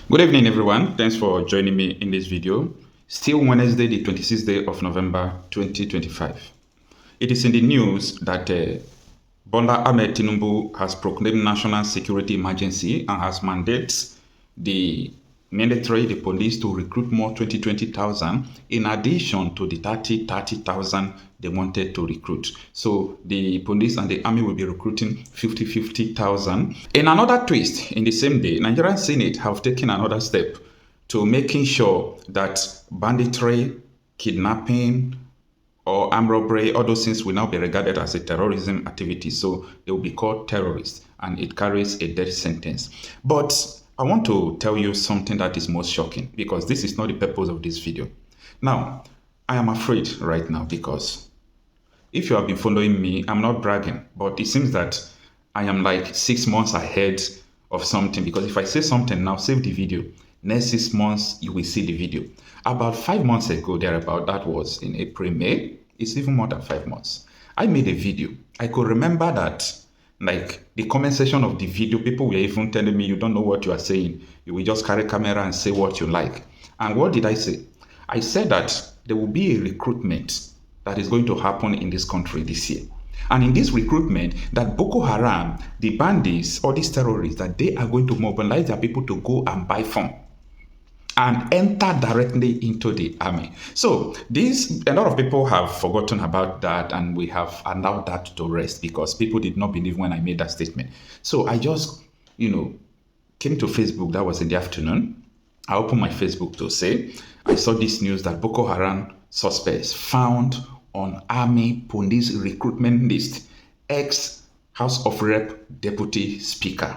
Good evening, everyone. Thanks for joining me in this video. Still Wednesday, the 26th day of November 2025. It is in the news that Bola Ahmed Tinubu has proclaimed national security emergency and has mandated the military, the police to recruit more 20,000 in addition to the 30,000 they wanted to recruit. So the police and the army will be recruiting 50,000. In another twist, in the same day, Nigerian Senate have taken another step to making sure that banditry, kidnapping, or armed robbery, all those things will now be regarded as a terrorism activity. So they will be called terrorists and it carries a death sentence. But I want to tell you something that is most shocking because this is not the purpose of this video. Now, I am afraid right now because if you have been following me, I'm not bragging, but it seems that I am like 6 months ahead of something because if I say something now, save the video. Next 6 months, you will see the video. About 5 months ago, thereabout, that was in April, May. It's even more than 5 months. I made a video. I could remember that, like, the comment section of the video, people were even telling me, you don't know what you are saying. You will just carry camera and say what you like. And what did I say? I said that there will be a recruitment that is going to happen in this country this year. And in this recruitment, that Bokóharam, the bandits, or these terrorists, that they are going to mobilize their people to go and buy from and enter directly into the army. So a lot of people have forgotten about that and we have allowed that to rest because people did not believe when I made that statement. So I just, came to Facebook. That was in the afternoon. I opened my Facebook to say, I saw this news that Bokóharam suspects found on army police recruitment list, ex-House of Rep deputy speaker.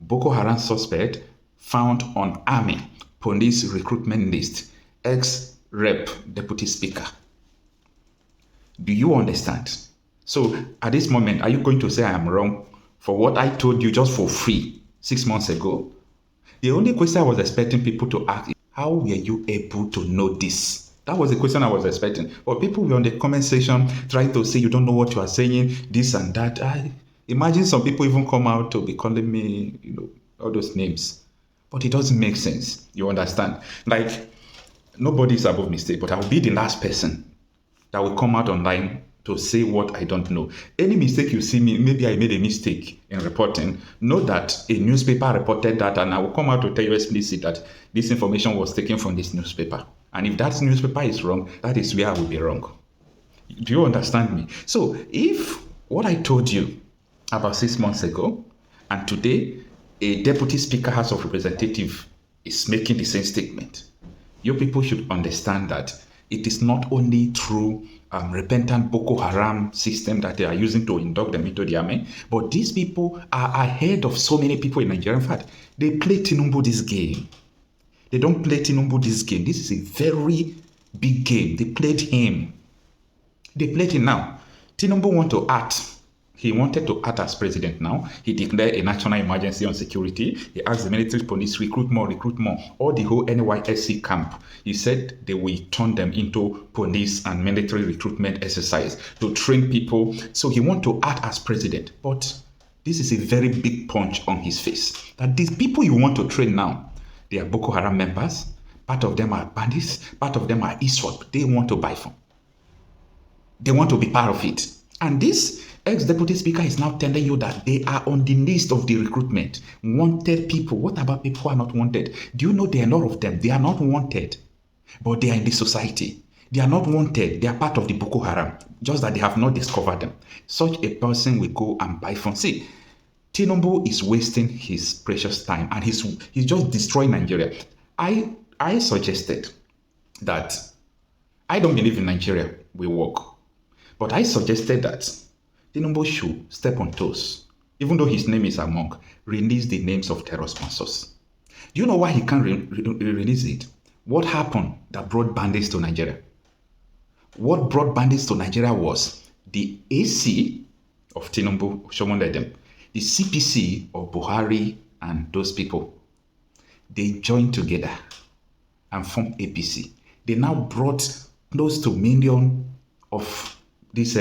Bokóharam suspect found on army police recruitment list, ex-rep deputy speaker. Do you understand? So at this moment, are you going to say I am wrong for what I told you just for free 6 months ago? The only question I was expecting people to ask is, how were you able to know this? That was the question I was expecting. But people were on the comment section trying to say you don't know what you are saying, this and that. I imagine some people even come out to be calling me, all those names. But it doesn't make sense. You understand? Like, nobody is above mistake, but I will be the last person that will come out online to say what I don't know. Any mistake you see me, maybe I made a mistake in reporting, know that a newspaper reported that, and I will come out to tell you explicitly that this information was taken from this newspaper. And if that newspaper is wrong, that is where I will be wrong. Do you understand me? So if what I told you about 6 months ago and today, a deputy speaker House of Representatives is making the same statement, you people should understand that it is not only through repentant Bokóharam system that they are using to induct them into the army, but these people are ahead of so many people in Nigeria. In fact, they play Tinubu this game. They don't play Tinubu this game. This is a very big game. They played him. They played him now. Tinubu want to act. He wanted to act as president now. He declared a national emergency on security. He asked the military police, recruit more. All the whole NYSC camp. He said they will turn them into police and military recruitment exercise to train people. So he want to act as president. But this is a very big punch on his face. That these people you want to train now, they are Bokóharam members. Part of them are bandits. Part of them are ISWAP. They want to buy from. They want to be part of it. And this ex-deputy speaker is now telling you that they are on the list of the recruitment. Wanted people. What about people who are not wanted? Do you know there are a lot of them? They are not wanted, but they are in the society. They are not wanted. They are part of the Bokóharam, just that they have not discovered them. Such a person will go and buy from. See, Tinubu is wasting his precious time and he's just destroying Nigeria. I suggested that I don't believe in Nigeria will work, but I suggested that Tinubu should step on toes, even though his name is among, release the names of terror sponsors. Do you know why he can't release it? What happened that brought bandits to Nigeria? What brought bandits to Nigeria was the AC of Tinubu, Shomonledem, the CPC of Buhari and those people. They joined together and formed APC. They now brought close to 1 million of this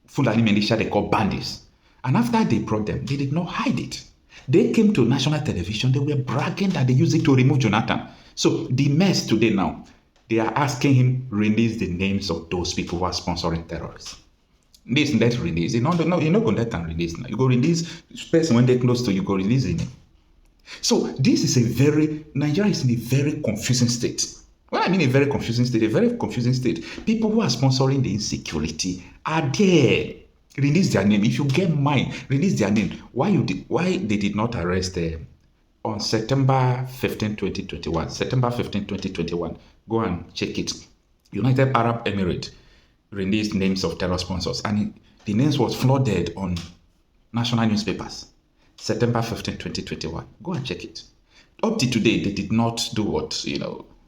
Fulani militia they call bandits. And after they brought them, they did not hide it. They came to national television. They were bragging that they used it to remove Jonathan. So the mess today now, they are asking him release the names of those people who are sponsoring terrorists. This let release. You're not going to let them release now. You go release person when they're close to you, go release it. So this is Nigeria is in a very confusing state. Well, I mean a very confusing state. People who are sponsoring the insecurity are there. Release their name. If you get mine, release their name. Why they did not arrest them on September 15, 2021? September 15, 2021. Go and check it. United Arab Emirates released names of terror sponsors, and the names was flooded on national newspapers. September 15, 2021. Go and check it. Up to today, they did not do what,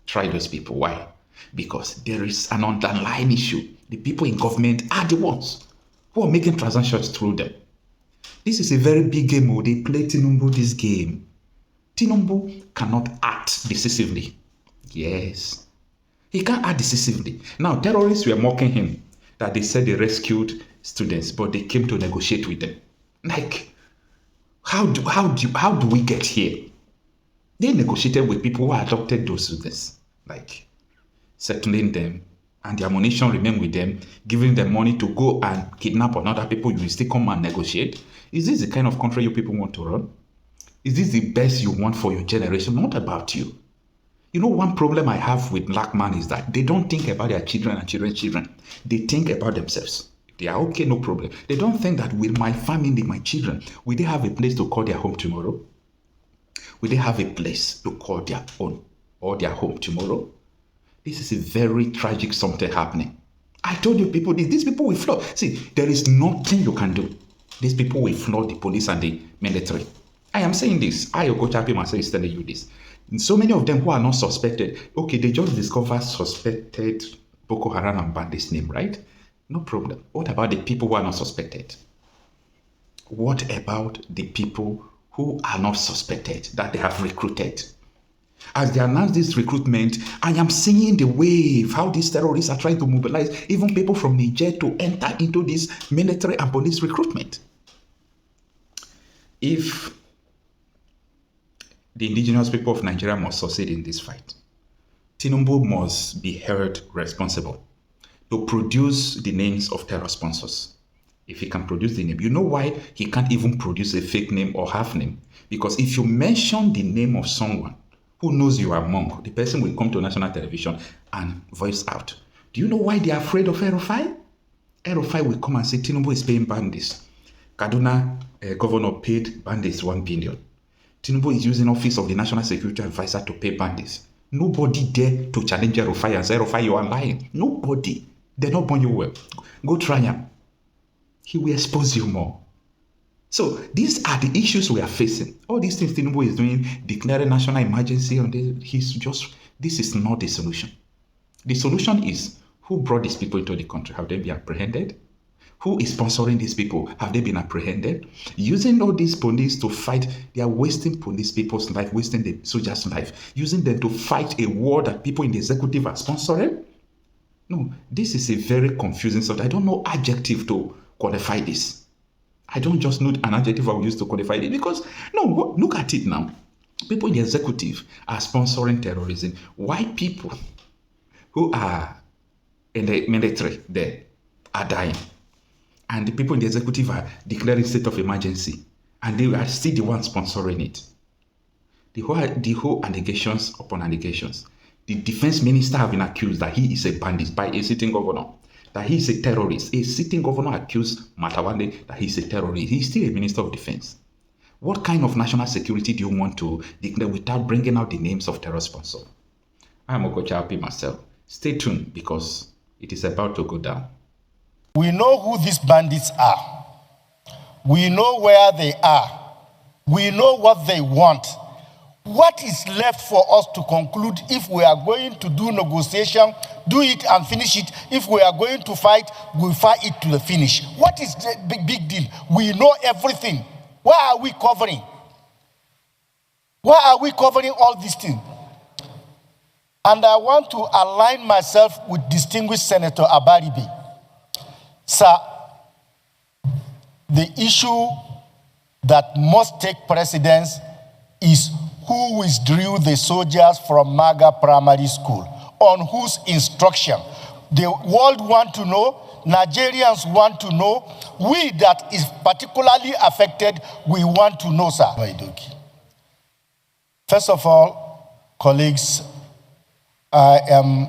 try those people. Why? Because there is an underlying issue. The people in government are the ones who are making transactions through them. This is a very big game. They play Tinubu this game. Tinubu cannot act decisively. Yes. He can't act decisively. Now, terrorists were mocking him that they said they rescued students, but they came to negotiate with them. Like, how do we get here? They negotiated with people who adopted those students, like settling them, and the ammunition remained with them, giving them money to go and kidnap another people. You will still come and negotiate. Is this the kind of country you people want to run? Is this the best you want for your generation? Not about you. One problem I have with black man is that they don't think about their children and children's children. They think about themselves. If they are okay, no problem. They don't think that with my family, my children, will they have a place to call their home tomorrow? Will they have a place to call their own or their home tomorrow? This is a very tragic something happening. I told you people, these people will flood. See, there is nothing you can do. These people will flood the police and the military. I am saying this. I, Okochapi myself, is telling you this. And so many of them who are not suspected, okay, they just discovered suspected Bokóharam and bandits name, right? No problem. What about the people who are not suspected? What about the people who are not suspected that they have recruited? As they announce this recruitment, I am seeing the wave, how these terrorists are trying to mobilize even people from Niger to enter into this military and police recruitment. If the indigenous people of Nigeria must succeed in this fight, Tinubu must be held responsible to produce the names of terror sponsors. If he can produce the name, you know why he can't even produce a fake name or half name? Because if you mention the name of someone who knows you are monk, the person will come to national television and voice out. Do you know why they are afraid of El-Rufai? El-Rufai will come and say Tinubu is paying bandits. Kaduna governor paid bandits 1 billion. Tinubu is using office of the National Security Advisor to pay bandits. Nobody dare to challenge El-Rufai and say, El-Rufai, you are lying. Nobody. They're not born you well. Go try him. He will expose you more. So these are the issues we are facing. All these things Tinubu is doing, declaring national emergency on this, this is not the solution. The solution is, who brought these people into the country? Have they been apprehended? Who is sponsoring these people? Have they been apprehended? Using all these police to fight, they are wasting police people's life, wasting the soldiers' life, using them to fight a war that people in the executive are sponsoring. No, this is a very confusing subject. I don't know adjective to qualify this. I don't just know an adjective I will use to qualify it, because no, look at it now. People in the executive are sponsoring terrorism. Why people who are in the military there are dying? And the people in the executive are declaring state of emergency, and they are still the ones sponsoring it. The whole allegations upon allegations. The defense minister have been accused that he is a bandit by a sitting governor, that he is a terrorist. A sitting governor accused Matawale that he is a terrorist. He is still a minister of defense. What kind of national security do you want to declare without bringing out the names of terror sponsors? I am Okochapi myself. Stay tuned, because it is about to go down. We know who these bandits are. We know where they are. We know what they want. What is left for us to conclude? If we are going to do negotiation, do it and finish it. If we are going to fight, we'll fight it to the finish. What is the big deal? We know everything. Why are we covering? Why are we covering all these things? And I want to align myself with distinguished Senator Abaribe. Sir, the issue that must take precedence is who withdrew the soldiers from Maga Primary School, on whose instruction. The world want to know, Nigerians want to know, we that is particularly affected, we want to know, sir. First of all, colleagues, I am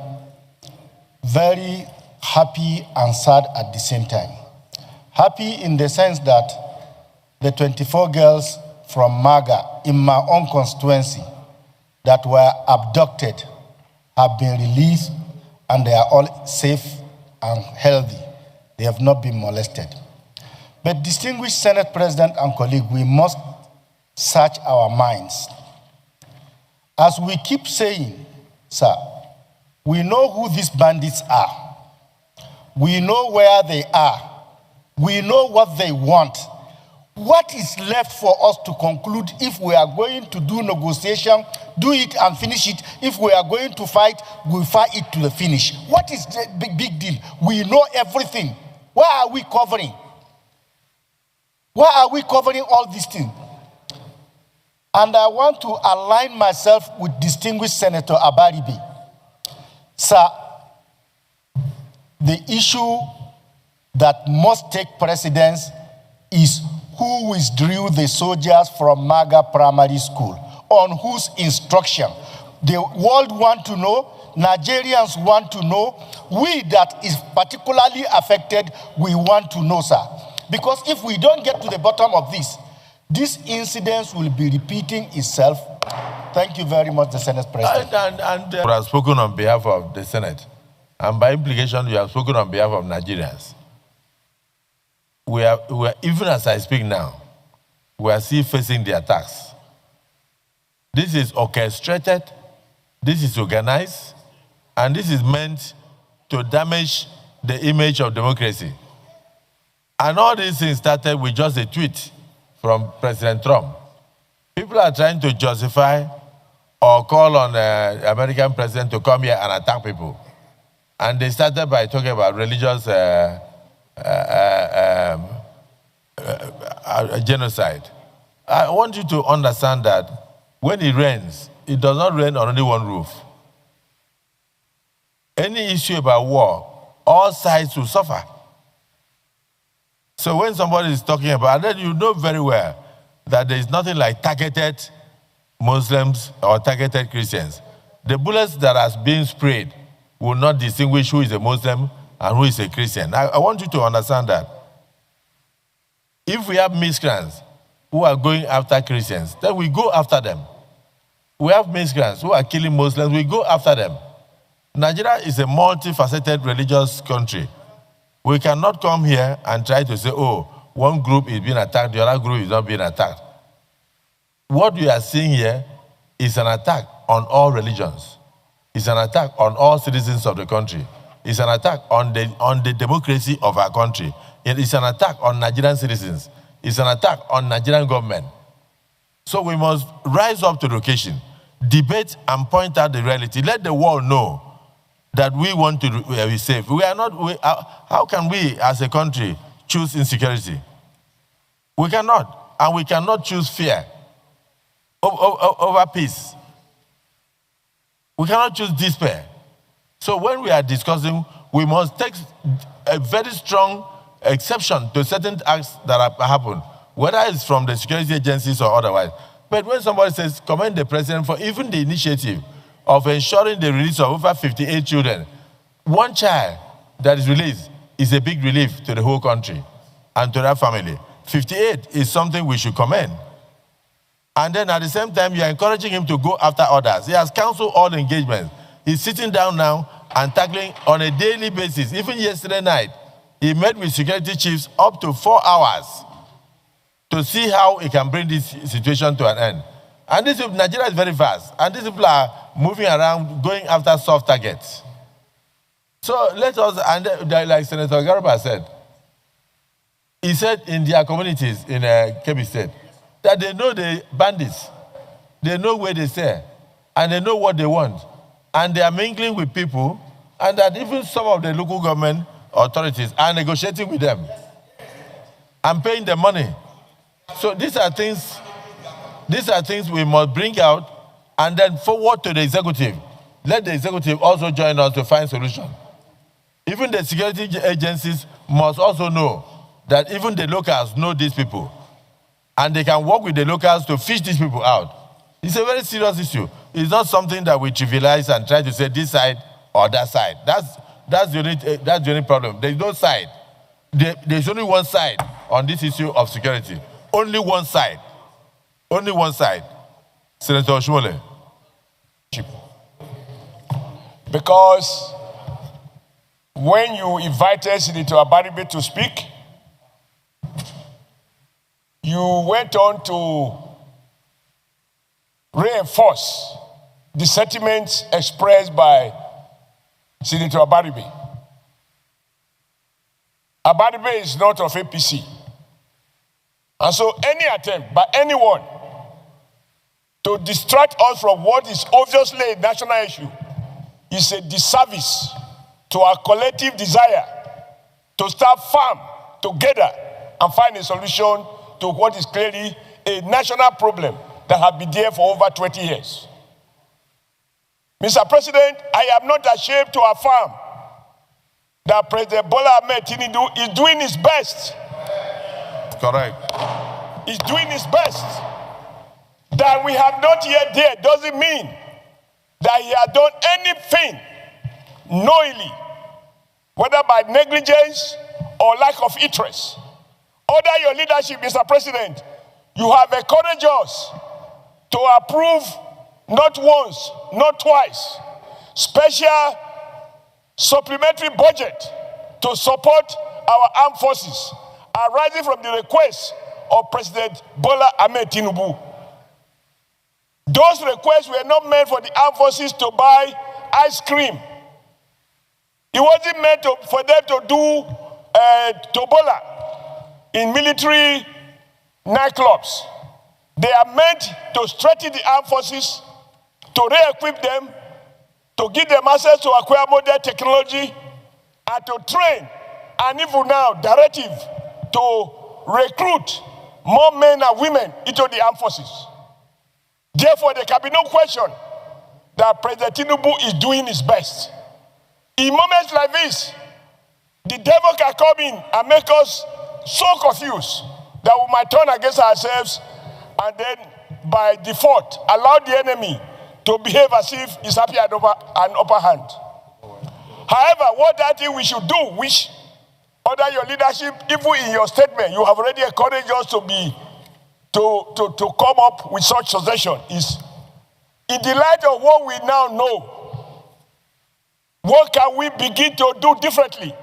very happy and sad at the same time. Happy in the sense that the 24 girls from Maga in my own constituency that were abducted have been released and they are all safe and healthy. They have not been molested. But distinguished Senate President and colleague, we must search our minds. As we keep saying, sir, we know who these bandits are. We know where they are. We know what they want. What is left for us to conclude if we are going to do negotiation, do it and finish it? If we are going to fight, we fight it to the finish. What is the big deal? We know everything. Why are we covering? Why are we covering all these things? And I want to align myself with distinguished Senator Abaribe. Sir, the issue that must take precedence is who withdrew the soldiers from Maga Primary School, on whose instruction. The world want to know, Nigerians want to know, we that is particularly affected, we want to know, sir. Because if we don't get to the bottom of this incident will be repeating itself. Thank you very much, the Senate President. And you have spoken on behalf of the Senate, and by implication, you have spoken on behalf of Nigerians. We are, even as I speak now, we are still facing the attacks. This is orchestrated, this is organized, and this is meant to damage the image of democracy. And all these things started with just a tweet from President Trump. People are trying to justify or call on the American president to come here and attack people. And they started by talking about religious genocide. I want you to understand that when it rains, it does not rain on only one roof. Any issue about war, all sides will suffer. So when somebody is talking about it, then you know very well that there is nothing like targeted Muslims or targeted Christians. The bullets that are being sprayed will not distinguish who is a Muslim and who is a Christian. I want you to understand that. If we have miscreants who are going after Christians, then we go after them. We have miscreants who are killing Muslims, we go after them. Nigeria is a multifaceted religious country. We cannot come here and try to say, oh, one group is being attacked, the other group is not being attacked. What we are seeing here is an attack on all religions. It's an attack on all citizens of the country. It's an attack on the democracy of our country. It is an attack on Nigerian citizens. It's an attack on Nigerian government. So we must rise up to the occasion, debate and point out the reality. Let the world know that we want to be safe. We are not, how can we as a country choose insecurity? We cannot, and we cannot choose fear over peace. We cannot choose despair. So when we are discussing, we must take a very strong exception to certain acts that have happened, whether it's from the security agencies or otherwise. But when somebody says, commend the president for even the initiative of ensuring the release of over 58 children, one child that is released is a big relief to the whole country and to that family. 58 is something we should commend. And then at the same time, you are encouraging him to go after others. He has counseled all engagements. He's sitting down now and tackling on a daily basis. Even yesterday night, he met with security chiefs up to 4 hours to see how he can bring this situation to an end. And this Nigeria is very fast. And these people are moving around, going after soft targets. So let us, and like Senator Garba said, he said in their communities in Kebbi State, that they know the bandits, they know where they stay, and they know what they want. And they are mingling with people, and that even some of the local government authorities are negotiating with them and paying them money So these are things we must bring out and then forward to the executive. Let the executive also join us to find solution. Even the security agencies must also know that even the locals know these people. And they can work with the locals to fish these people out. It's a very serious issue. It's not something that we trivialize and try to say this side or that side. That's the only problem. There's no side. There's only one side on this issue of security. Only one side. Only one side. Senator Sowore. Because when you invited Senator Abaribe to speak, you went on to reinforce the sentiments expressed by Senator Abaribe. Abaribe is not of APC. And so any attempt by anyone to distract us from what is obviously a national issue is a disservice to our collective desire to stand firm together and find a solution to what is clearly a national problem that has been there for over 20 years. Mr. President, I am not ashamed to affirm that President Bola Ahmed Tinubu is doing his best. Correct. He's doing his best. That we have not yet there doesn't mean that he has done anything knowingly, whether by negligence or lack of interest. Under your leadership, Mr. President, you have encouraged us to approve not once, not twice, special supplementary budget to support our armed forces, arising from the request of President Bola Ahmed Tinubu. Those requests were not meant for the armed forces to buy ice cream. It wasn't meant for them to do tobola in military nightclubs. They are meant to strengthen the armed forces, to re-equip them, to give them access to acquire modern technology, and to train, and even now, directive to recruit more men and women into the armed forces. Therefore, there can be no question that President Tinubu is doing his best. In moments like this, the devil can come in and make us so confused that we might turn against ourselves and then, by default, allow the enemy to behave as if he's happy at an upper hand. However, what I think we should do, which under your leadership, even in your statement, you have already encouraged us to come up with such suggestion, is in the light of what we now know, what can we begin to do differently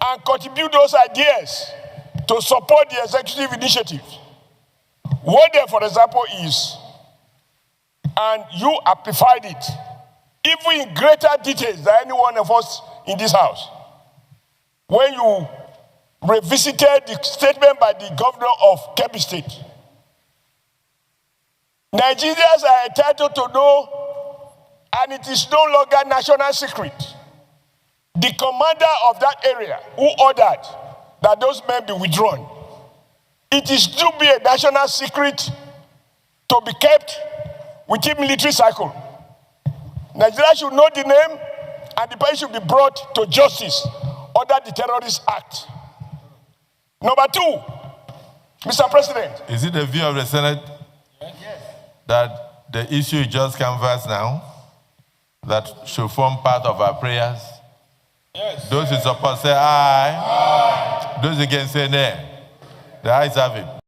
and contribute those ideas to support the executive initiative? One there, for example, is, and you amplified it, even in greater details than any one of us in this house, when you revisited the statement by the governor of Kebbi State. Nigerians are entitled to know, and it is no longer national secret. The commander of that area who ordered that those men be withdrawn, it is to be a national secret to be kept within military cycle. Nigeria should know the name, and the person should be brought to justice under the Terrorist Act. Number two, Mr. President. Is it the view of the Senate that the issue is just canvassed now, that should form part of our prayers? Yes. Those who support say aye. Aye. Those against say nay. The ayes have it.